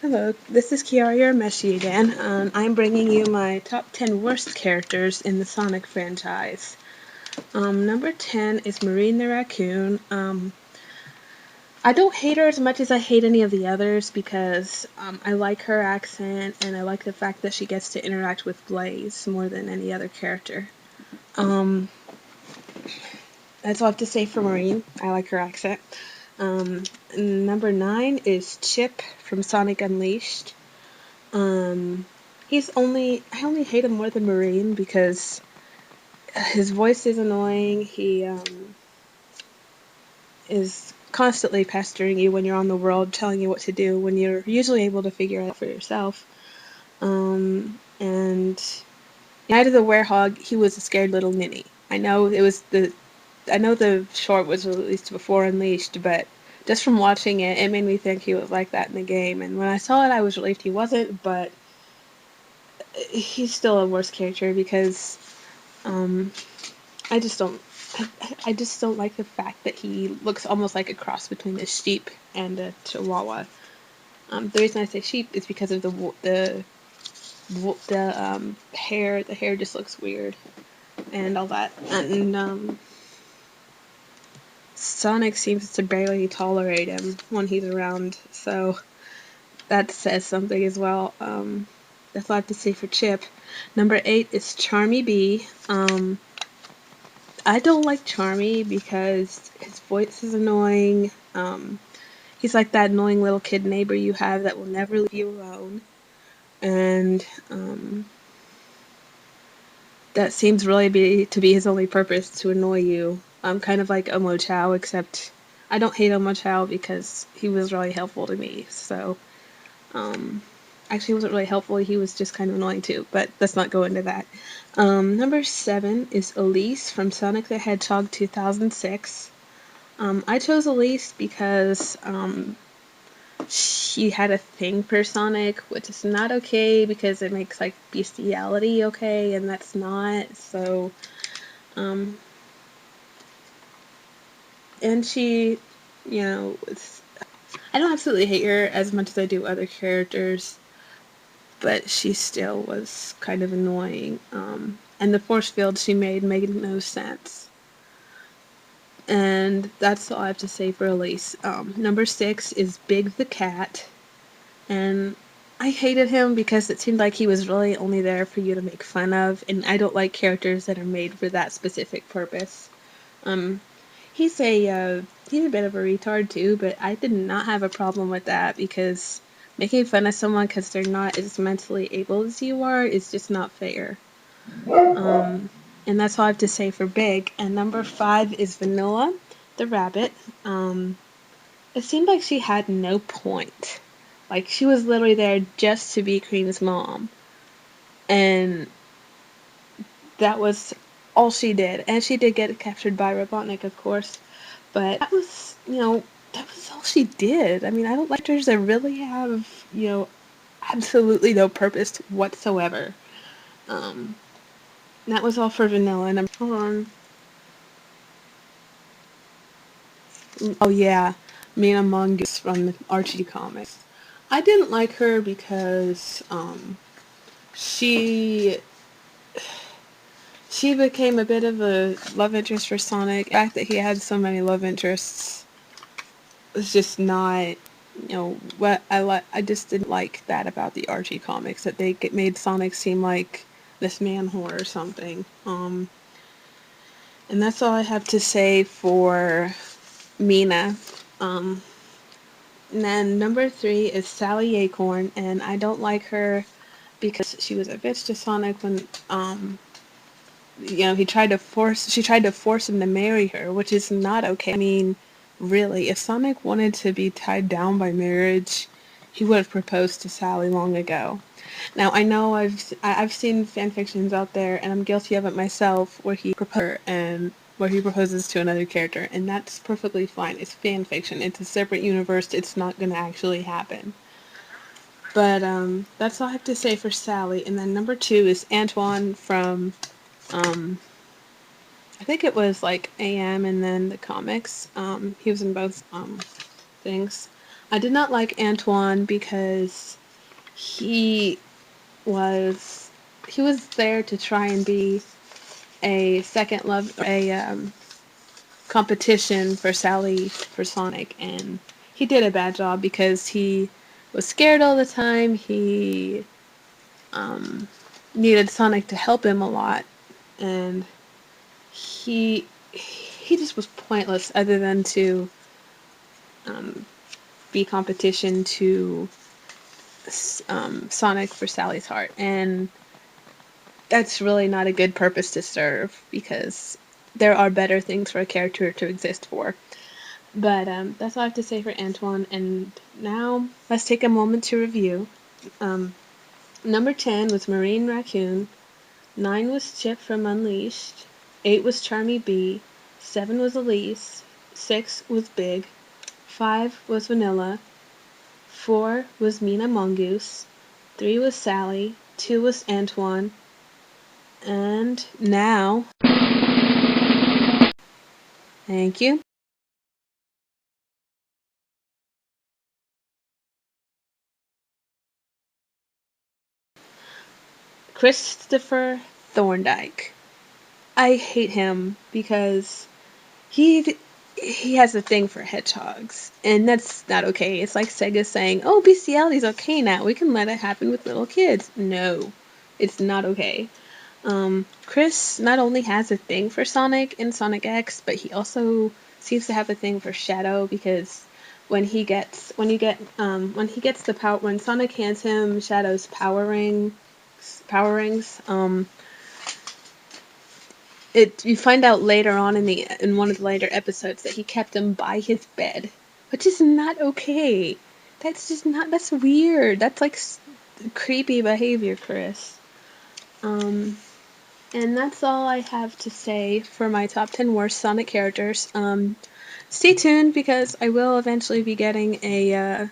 Hello, this is Kiara Meshi again. I'm bringing you my top 10 worst characters in the Sonic franchise. Number 10 is Marine the Raccoon. I don't hate her as much as I hate any of the others because I like her accent and I like the fact that she gets to interact with Blaze more than any other character. Um, that's all I have to say for Marine. I like her accent. Number 9 is Chip from Sonic Unleashed. I only hate him more than Marine because his voice is annoying. He is constantly pestering you when you're on the world, telling you what to do when you're usually able to figure it out for yourself. And Night of the Werehog, he was a scared little ninny. I know the short was released before Unleashed, but just from watching it, it made me think he was like that in the game. And when I saw it, I was relieved he wasn't, but he's still a worse character because um, I just don't. I just don't like the fact that he looks almost like a cross between a sheep and a chihuahua. The reason I say sheep is because of the hair. The hair just looks weird and all that. And Sonic seems to barely tolerate him when he's around, so that says something as well. That's all I have to say for Chip. Number 8 is Charmy B. I don't like Charmy because his voice is annoying. He's like that annoying little kid neighbor you have that will never leave you alone. And that seems really to be his only purpose, to annoy you. Kind of like Omo Chow, except I don't hate Omo Chow because he was really helpful to me. So, actually, he wasn't really helpful. He was just kind of annoying too, but let's not go into that. Number 7 is Elise from Sonic the Hedgehog 2006. I chose Elise because she had a thing for Sonic, which is not okay because it makes like bestiality okay, and that's not. So, um, and she, I don't absolutely hate her as much as I do other characters, but she still was kind of annoying. And the force field she made no sense. And that's all I have to say for Elise. Number 6 is Big the Cat. And I hated him because it seemed like he was really only there for you to make fun of, and I don't like characters that are made for that specific purpose. Um, he's a bit of a retard too, but I did not have a problem with that because making fun of someone because they're not as mentally able as you are is just not fair. And that's all I have to say for Big. And number 5 is Vanilla, the rabbit. It seemed like she had no point. Like, she was literally there just to be Cream's mom. And that was all she did. And she did get captured by Robotnik, of course. But that was all she did. I mean, I don't like actors that really have, absolutely no purpose whatsoever. Um, that was all for Vanilla. And hold on. Oh, yeah. Mina Mongoose from the Archie comics. I didn't like her because, she she became a bit of a love interest for Sonic. The fact that he had so many love interests was just not, what I just didn't like that about the Archie comics, that they made Sonic seem like this man whore or something. And that's all I have to say for Mina. Um, and then number 3 is Sally Acorn, and I don't like her because she was a bitch to Sonic when she tried to force him to marry her, which is not okay. I mean, really, if Sonic wanted to be tied down by marriage, he would have proposed to Sally long ago. Now, I know I've seen fan fictions out there, and I'm guilty of it myself, where he proposes to another character, and that's perfectly fine. It's fan fiction. It's a separate universe. It's not going to actually happen. But that's all I have to say for Sally. And then number 2 is Antoine from um, I think it was like AM and then the comics. He was in both things. I did not like Antoine because he was he was there to try and be a second love, a competition for Sally for Sonic, and he did a bad job because he was scared all the time. He um, needed Sonic to help him a lot, and he just was pointless other than to um, be competition to Sonic for Sally's heart, and that's really not a good purpose to serve because there are better things for a character to exist for. But that's all I have to say for Antoine. And now let's take a moment to review. Um, number 10 was Marine Raccoon. 9 was Chip from Unleashed. 8 was Charmy Bee. 7 was Elise. 6 was Big. 5 was Vanilla. 4 was Mina Mongoose. 3 was Sally. 2 was Antoine. And now, thank you, Christopher Thorndike. I hate him because he has a thing for hedgehogs, and that's not okay. It's like Sega saying, "Oh, bestiality is okay now. We can let it happen with little kids." No, it's not okay. Chris not only has a thing for Sonic in Sonic X, but he also seems to have a thing for Shadow because when he gets the power, when Sonic hands him Shadow's power rings, you find out later on in one of the later episodes that he kept them by his bed, which is not okay. That's weird. That's like creepy behavior, Chris. And that's all I have to say for my top 10 worst Sonic characters. Stay tuned because I will eventually be getting a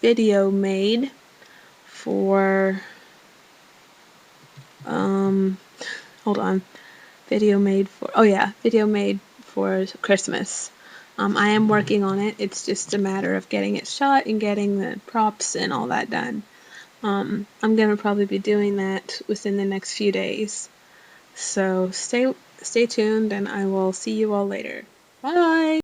video made for um hold on. Video made for Christmas. I am working on it. It's just a matter of getting it shot and getting the props and all that done. I'm gonna probably be doing that within the next few days. So stay tuned, and I will see you all later. Bye.